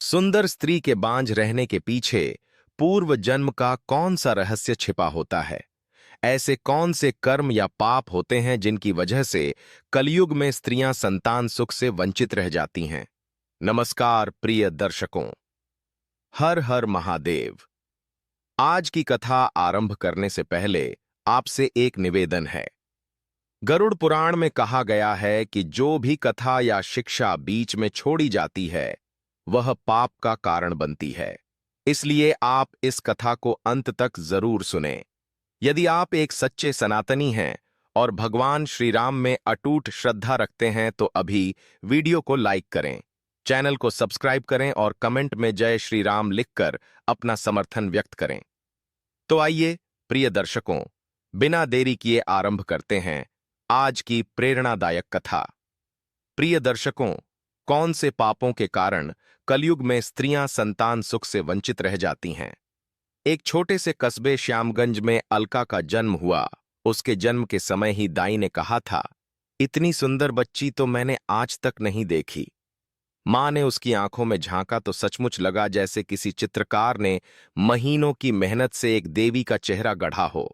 सुंदर स्त्री के बांझ रहने के पीछे पूर्व जन्म का कौन सा रहस्य छिपा होता है? ऐसे कौन से कर्म या पाप होते हैं जिनकी वजह से कलयुग में स्त्रियां संतान सुख से वंचित रह जाती हैं? नमस्कार प्रिय दर्शकों, हर हर महादेव। आज की कथा आरंभ करने से पहले आपसे एक निवेदन है। गरुड़ पुराण में कहा गया है कि जो भी कथा या शिक्षा बीच में छोड़ी जाती है वह पाप का कारण बनती है। इसलिए आप इस कथा को अंत तक जरूर सुनें। यदि आप एक सच्चे सनातनी हैं और भगवान श्री राम में अटूट श्रद्धा रखते हैं तो अभी वीडियो को लाइक करें, चैनल को सब्सक्राइब करें और कमेंट में जय श्री राम लिखकर अपना समर्थन व्यक्त करें। तो आइए प्रिय दर्शकों, बिना देरी किए आरंभ करते हैं आज की प्रेरणादायक कथा। प्रिय दर्शकों, कौन से पापों के कारण कलयुग में स्त्रियां संतान सुख से वंचित रह जाती हैं? एक छोटे से कस्बे श्यामगंज में अलका का जन्म हुआ। उसके जन्म के समय ही दाई ने कहा था, इतनी सुंदर बच्ची तो मैंने आज तक नहीं देखी। मां ने उसकी आंखों में झांका तो सचमुच लगा जैसे किसी चित्रकार ने महीनों की मेहनत से एक देवी का चेहरा गढ़ा हो।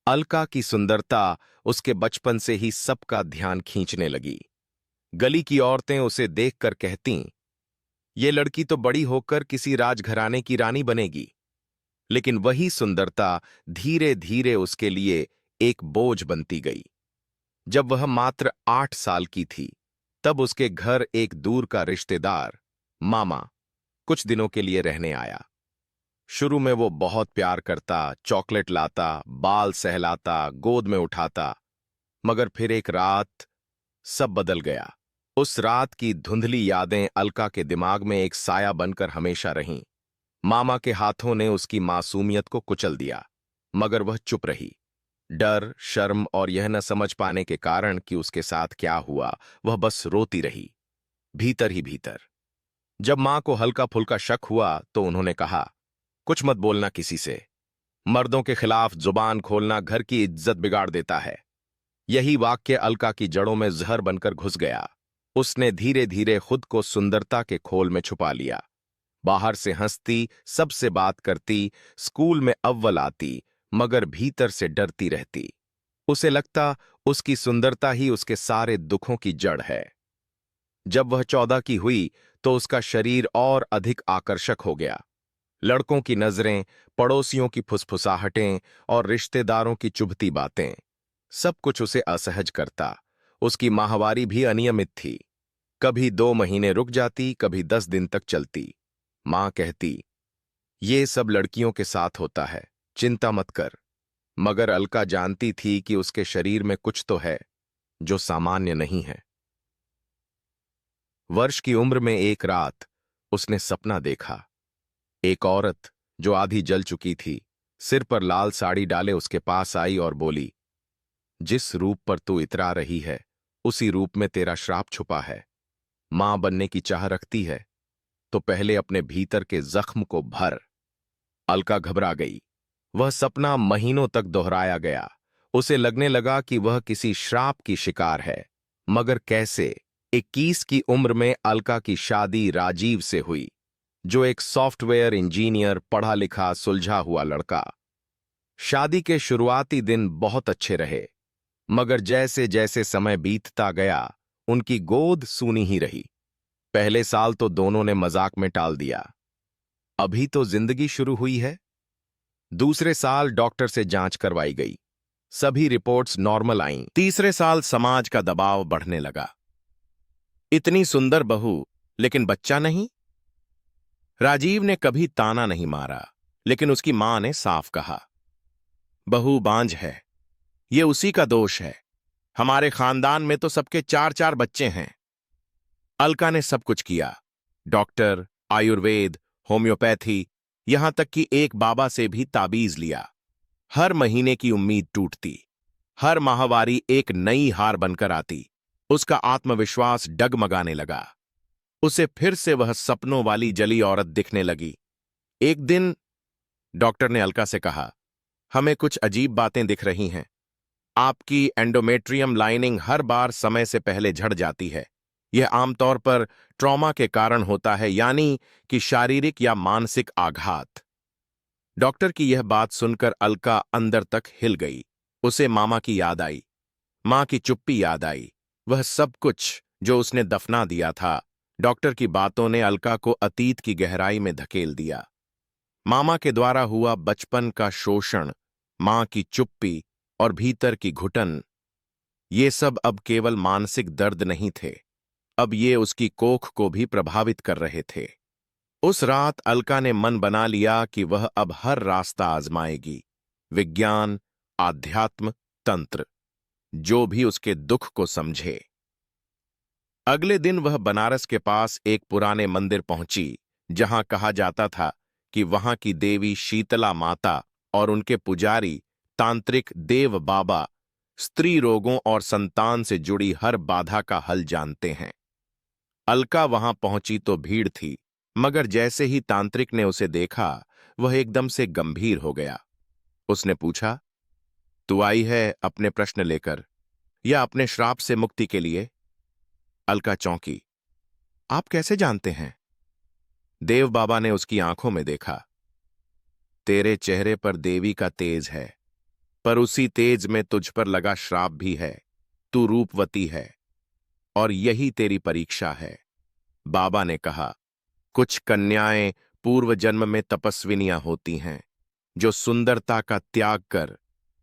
अलका की सुंदरता उसके बचपन से ही सबका ध्यान खींचने लगी। गली की औरतें उसे देखकर कहतीं, ये लड़की तो बड़ी होकर किसी राजघराने की रानी बनेगी। लेकिन वही सुंदरता धीरे धीरे उसके लिए एक बोझ बनती गई। जब वह मात्र 8 साल की थी, तब उसके घर एक दूर का रिश्तेदार, मामा, कुछ दिनों के लिए रहने आया। शुरू में वो बहुत प्यार करता, चॉकलेट लाता, बाल सहलाता, गोद में उठाता, मगर फिर एक रात सब बदल गया। उस रात की धुंधली यादें अलका के दिमाग में एक साया बनकर हमेशा रहीं। मामा के हाथों ने उसकी मासूमियत को कुचल दिया, मगर वह चुप रही। डर, शर्म और यह न समझ पाने के कारण कि उसके साथ क्या हुआ, वह बस रोती रही, भीतर ही भीतर। जब मां को हल्का फुल्का शक हुआ तो उन्होंने कहा, कुछ मत बोलना किसी से। मर्दों के खिलाफ जुबान खोलना घर की इज्जत बिगाड़ देता है। यही वाक्य अलका की जड़ों में जहर बनकर घुस गया। उसने धीरे धीरे खुद को सुंदरता के खोल में छुपा लिया। बाहर से हंसती, सबसे बात करती, स्कूल में अव्वल आती, मगर भीतर से डरती रहती। उसे लगता उसकी सुंदरता ही उसके सारे दुखों की जड़ है। जब वह 14 की हुई तो उसका शरीर और अधिक आकर्षक हो गया। लड़कों की नजरें, पड़ोसियों की फुसफुसाहटें और रिश्तेदारों की चुभती बातें, सब कुछ उसे असहज करता। उसकी माहवारी भी अनियमित थी। कभी 2 महीने रुक जाती, कभी 10 दिन तक चलती। मां कहती, ये सब लड़कियों के साथ होता है, चिंता मत कर। मगर अलका जानती थी कि उसके शरीर में कुछ तो है जो सामान्य नहीं है। वर्ष की उम्र में एक रात उसने सपना देखा। एक औरत जो आधी जल चुकी थी, सिर पर लाल साड़ी डाले उसके पास आई और बोली, जिस रूप पर तू इतरा रही है उसी रूप में तेरा श्राप छुपा है। मां बनने की चाह रखती है तो पहले अपने भीतर के जख्म को भर। अलका घबरा गई। वह सपना महीनों तक दोहराया गया। उसे लगने लगा कि वह किसी श्राप की शिकार है, मगर कैसे? 21 की उम्र में अलका की शादी राजीव से हुई, जो एक सॉफ्टवेयर इंजीनियर, पढ़ा लिखा, सुलझा हुआ लड़का। शादी के शुरुआती दिन बहुत अच्छे रहे, मगर जैसे जैसे समय बीतता गया उनकी गोद सूनी ही रही। पहले साल तो दोनों ने मजाक में टाल दिया, अभी तो जिंदगी शुरू हुई है। दूसरे साल डॉक्टर से जांच करवाई गई, सभी रिपोर्ट्स नॉर्मल आईं। तीसरे साल समाज का दबाव बढ़ने लगा, इतनी सुंदर बहू लेकिन बच्चा नहीं। राजीव ने कभी ताना नहीं मारा, लेकिन उसकी मां ने साफ कहा, बहू बांझ है, ये उसी का दोष है। हमारे खानदान में तो सबके 4-4 बच्चे हैं। अलका ने सब कुछ किया, डॉक्टर, आयुर्वेद, होम्योपैथी, यहां तक कि एक बाबा से भी ताबीज लिया। हर महीने की उम्मीद टूटती, हर माहवारी एक नई हार बनकर आती। उसका आत्मविश्वास डगमगाने लगा। उसे फिर से वह सपनों वाली जली औरत दिखने लगी। एक दिन डॉक्टर ने अलका से कहा, हमें कुछ अजीब बातें दिख रही हैं। आपकी एंडोमेट्रियम लाइनिंग हर बार समय से पहले झड़ जाती है। यह आमतौर पर ट्रॉमा के कारण होता है, यानी कि शारीरिक या मानसिक आघात। डॉक्टर की यह बात सुनकर अलका अंदर तक हिल गई। उसे मामा की याद आई, मां की चुप्पी याद आई, वह सब कुछ जो उसने दफना दिया था। डॉक्टर की बातों ने अलका को अतीत की गहराई में धकेल दिया। मामा के द्वारा हुआ बचपन का शोषण, मां की चुप्पी और भीतर की घुटन, ये सब अब केवल मानसिक दर्द नहीं थे, अब ये उसकी कोख को भी प्रभावित कर रहे थे। उस रात अलका ने मन बना लिया कि वह अब हर रास्ता आजमाएगी, विज्ञान, आध्यात्म, तंत्र, जो भी उसके दुख को समझे। अगले दिन वह बनारस के पास एक पुराने मंदिर पहुंची, जहां कहा जाता था कि वहां की देवी शीतला माता और उनके पुजारी तांत्रिक देव बाबा स्त्री रोगों और संतान से जुड़ी हर बाधा का हल जानते हैं। अलका वहां पहुंची तो भीड़ थी, मगर जैसे ही तांत्रिक ने उसे देखा, वह एकदम से गंभीर हो गया। उसने पूछा, तू आई है अपने प्रश्न लेकर या अपने श्राप से मुक्ति के लिए? अलका चौंकी। आप कैसे जानते हैं? देव बाबा ने उसकी आंखों में देखा। तेरे चेहरे पर देवी का तेज है, पर उसी तेज में तुझ पर लगा श्राप भी है। तू रूपवती है और यही तेरी परीक्षा है। बाबा ने कहा, कुछ कन्याएं पूर्व जन्म में तपस्विनियां होती हैं, जो सुंदरता का त्याग कर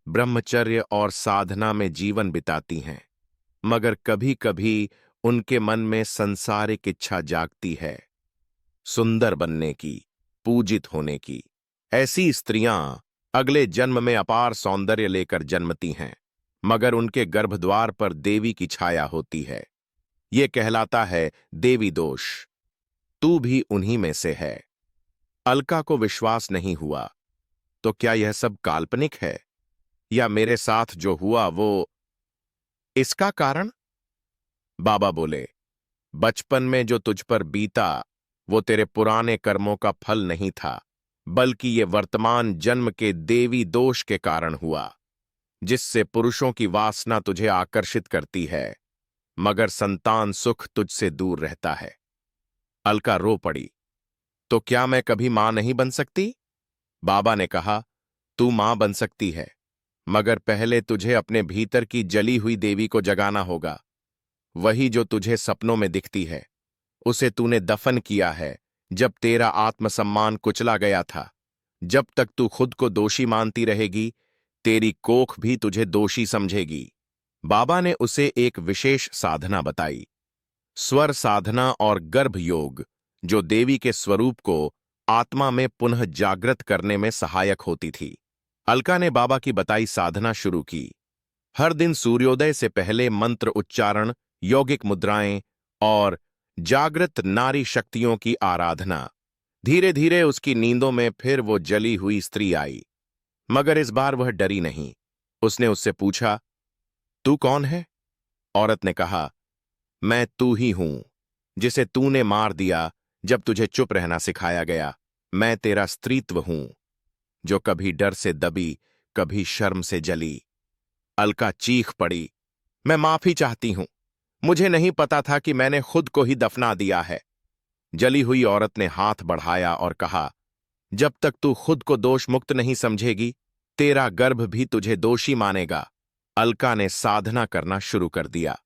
ब्रह्मचर्य और साधना में जीवन बिताती हैं, मगर कभी कभी उनके मन में संसारिक इच्छा जागती है, सुंदर बनने की, पूजित होने की। ऐसी स्त्रियां अगले जन्म में अपार सौंदर्य लेकर जन्मती हैं, मगर उनके गर्भद्वार पर देवी की छाया होती है। ये कहलाता है देवी दोष। तू भी उन्हीं में से है। अलका को विश्वास नहीं हुआ। तो क्या यह सब काल्पनिक है, या मेरे साथ जो हुआ वो इसका कारण? बाबा बोले, बचपन में जो तुझ पर बीता वो तेरे पुराने कर्मों का फल नहीं था, बल्कि ये वर्तमान जन्म के देवी दोष के कारण हुआ, जिससे पुरुषों की वासना तुझे आकर्षित करती है, मगर संतान सुख तुझसे दूर रहता है। अलका रो पड़ी। तो क्या मैं कभी मां नहीं बन सकती? बाबा ने कहा, तू मां बन सकती है, मगर पहले तुझे अपने भीतर की जली हुई देवी को जगाना होगा। वही जो तुझे सपनों में दिखती है, उसे तूने दफन किया है जब तेरा आत्मसम्मान कुचला गया था। जब तक तू खुद को दोषी मानती रहेगी, तेरी कोख भी तुझे दोषी समझेगी। बाबा ने उसे एक विशेष साधना बताई, स्वर साधना और गर्भ योग, जो देवी के स्वरूप को आत्मा में पुनः जागृत करने में सहायक होती थी। अलका ने बाबा की बताई साधना शुरू की। हर दिन सूर्योदय से पहले मंत्र उच्चारण, यौगिक मुद्राएं और जागृत नारी शक्तियों की आराधना। धीरे धीरे उसकी नींदों में फिर वो जली हुई स्त्री आई, मगर इस बार वह डरी नहीं। उसने उससे पूछा, तू कौन है? औरत ने कहा, मैं तू ही हूं, जिसे तूने मार दिया जब तुझे चुप रहना सिखाया गया। मैं तेरा स्त्रीत्व हूं, जो कभी डर से दबी, कभी शर्म से जली। अलका चीख पड़ी, मैं माफी चाहती हूं, मुझे नहीं पता था कि मैंने खुद को ही दफना दिया है। जली हुई औरत ने हाथ बढ़ाया और कहा, जब तक तू खुद को दोष मुक्त नहीं समझेगी, तेरा गर्भ भी तुझे दोषी मानेगा। अलका ने साधना करना शुरू कर दिया।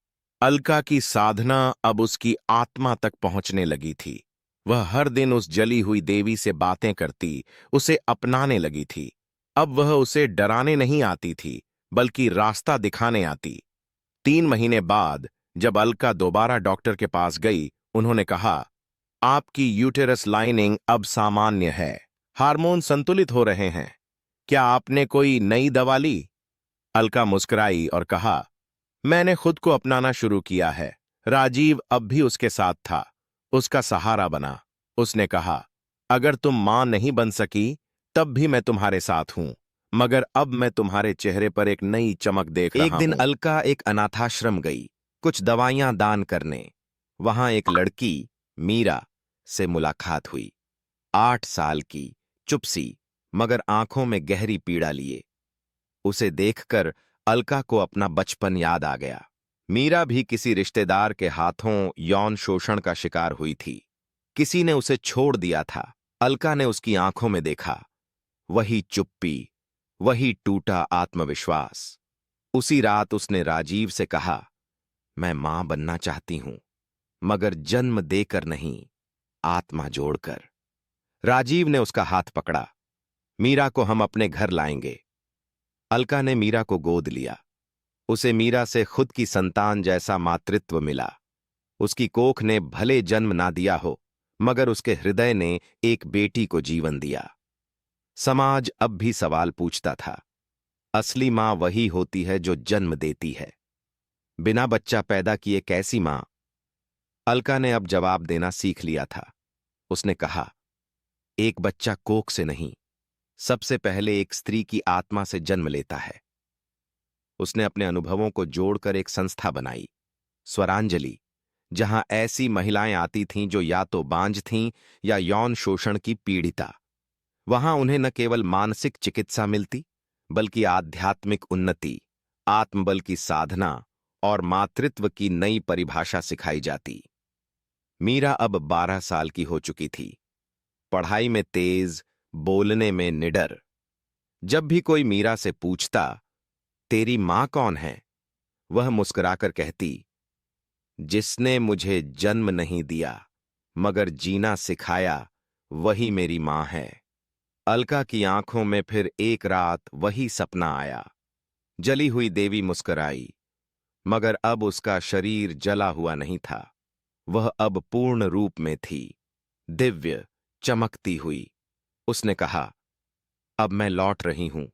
अलका की साधना अब उसकी आत्मा तक पहुंचने लगी थी। वह हर दिन उस जली हुई देवी से बातें करती, उसे अपनाने लगी थी। अब वह उसे डराने नहीं आती थी, बल्कि रास्ता दिखाने आती। 3 महीने बाद जब अलका दोबारा डॉक्टर के पास गई, उन्होंने कहा, आपकी यूटेरस लाइनिंग अब सामान्य है, हार्मोन संतुलित हो रहे हैं। क्या आपने कोई नई दवा ली? अलका मुस्कुराई और कहा, मैंने खुद को अपनाना शुरू किया है। राजीव अब भी उसके साथ था, उसका सहारा बना। उसने कहा, अगर तुम मां नहीं बन सकी, तब भी मैं तुम्हारे साथ हूं, मगर अब मैं तुम्हारे चेहरे पर एक नई चमक देख रहा हूं। एक दिन अलका एक अनाथाश्रम गई, कुछ दवाइयां दान करने। वहां एक लड़की, मीरा, से मुलाकात हुई। 8 साल की, चुपसी, मगर आंखों में गहरी पीड़ा लिए। उसे देखकर अलका को अपना बचपन याद आ गया। मीरा भी किसी रिश्तेदार के हाथों यौन शोषण का शिकार हुई थी। किसी ने उसे छोड़ दिया था। अलका ने उसकी आंखों में देखा, वही चुप्पी, वही टूटा आत्मविश्वास। उसी रात उसने राजीव से कहा, मैं मां बनना चाहती हूं, मगर जन्म देकर नहीं, आत्मा जोड़कर। राजीव ने उसका हाथ पकड़ा, मीरा को हम अपने घर लाएंगे। अलका ने मीरा को गोद लिया। उसे मीरा से खुद की संतान जैसा मातृत्व मिला। उसकी कोख ने भले जन्म ना दिया हो, मगर उसके हृदय ने एक बेटी को जीवन दिया। समाज अब भी सवाल पूछता था, असली मां वही होती है जो जन्म देती है, बिना बच्चा पैदा किए कैसी मां? अलका ने अब जवाब देना सीख लिया था। उसने कहा, एक बच्चा कोख से नहीं, सबसे पहले एक स्त्री की आत्मा से जन्म लेता है। उसने अपने अनुभवों को जोड़कर एक संस्था बनाई, स्वरांजलि, जहां ऐसी महिलाएं आती थीं जो या तो बांझ थीं या यौन शोषण की पीड़िता। वहां उन्हें न केवल मानसिक चिकित्सा मिलती, बल्कि आध्यात्मिक उन्नति, आत्मबल की साधना और मातृत्व की नई परिभाषा सिखाई जाती। मीरा अब 12 साल की हो चुकी थी, पढ़ाई में तेज, बोलने में निडर। जब भी कोई मीरा से पूछता, तेरी मां कौन है, वह मुस्कुराकर कहती, जिसने मुझे जन्म नहीं दिया मगर जीना सिखाया, वही मेरी मां है। अलका की आंखों में फिर एक रात वही सपना आया। जली हुई देवी मुस्कुराई, मगर अब उसका शरीर जला हुआ नहीं था। वह अब पूर्ण रूप में थी, दिव्य, चमकती हुई। उसने कहा, अब मैं लौट रही हूं,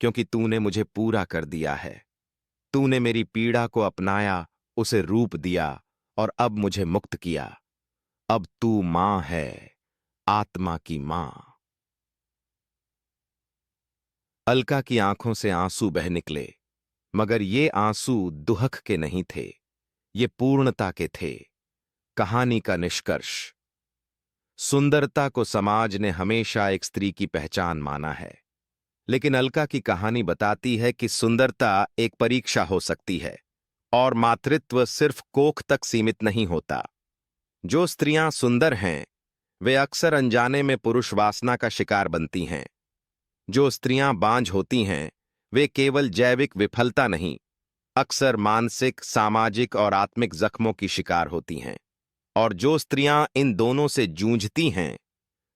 क्योंकि तूने मुझे पूरा कर दिया है। तूने मेरी पीड़ा को अपनाया, उसे रूप दिया और अब मुझे मुक्त किया। अब तू मां है, आत्मा की मां। अलका की आंखों से आंसू बह निकले, मगर ये आंसू दुहक के नहीं थे, ये पूर्णता के थे। कहानी का निष्कर्ष, सुंदरता को समाज ने हमेशा एक स्त्री की पहचान माना है, लेकिन अलका की कहानी बताती है कि सुंदरता एक परीक्षा हो सकती है और मातृत्व सिर्फ कोख तक सीमित नहीं होता। जो स्त्रियां सुंदर हैं, वे अक्सर अनजाने में पुरुष वासना का शिकार बनती हैं। जो स्त्रियां बांझ होती हैं, वे केवल जैविक विफलता नहीं, अक्सर मानसिक, सामाजिक और आत्मिक जख्मों की शिकार होती हैं। और जो स्त्रियां इन दोनों से जूझती हैं,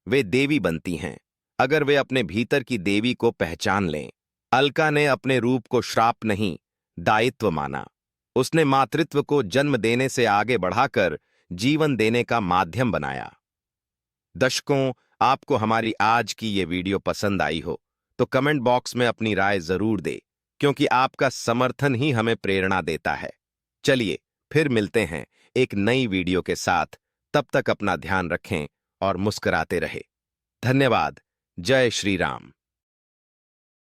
वे देवी बनती हैं, अगर वे अपने भीतर की देवी को पहचान लें। अलका ने अपने रूप को श्राप नहीं, दायित्व माना। उसने मातृत्व को जन्म देने से आगे बढ़ाकर जीवन देने का माध्यम बनाया। दर्शकों, आपको हमारी आज की ये वीडियो पसंद आई हो तो कमेंट बॉक्स में अपनी राय जरूर दे, क्योंकि आपका समर्थन ही हमें प्रेरणा देता है। चलिए फिर मिलते हैं एक नई वीडियो के साथ। तब तक अपना ध्यान रखें और मुस्कुराते रहे। धन्यवाद। जय श्री राम।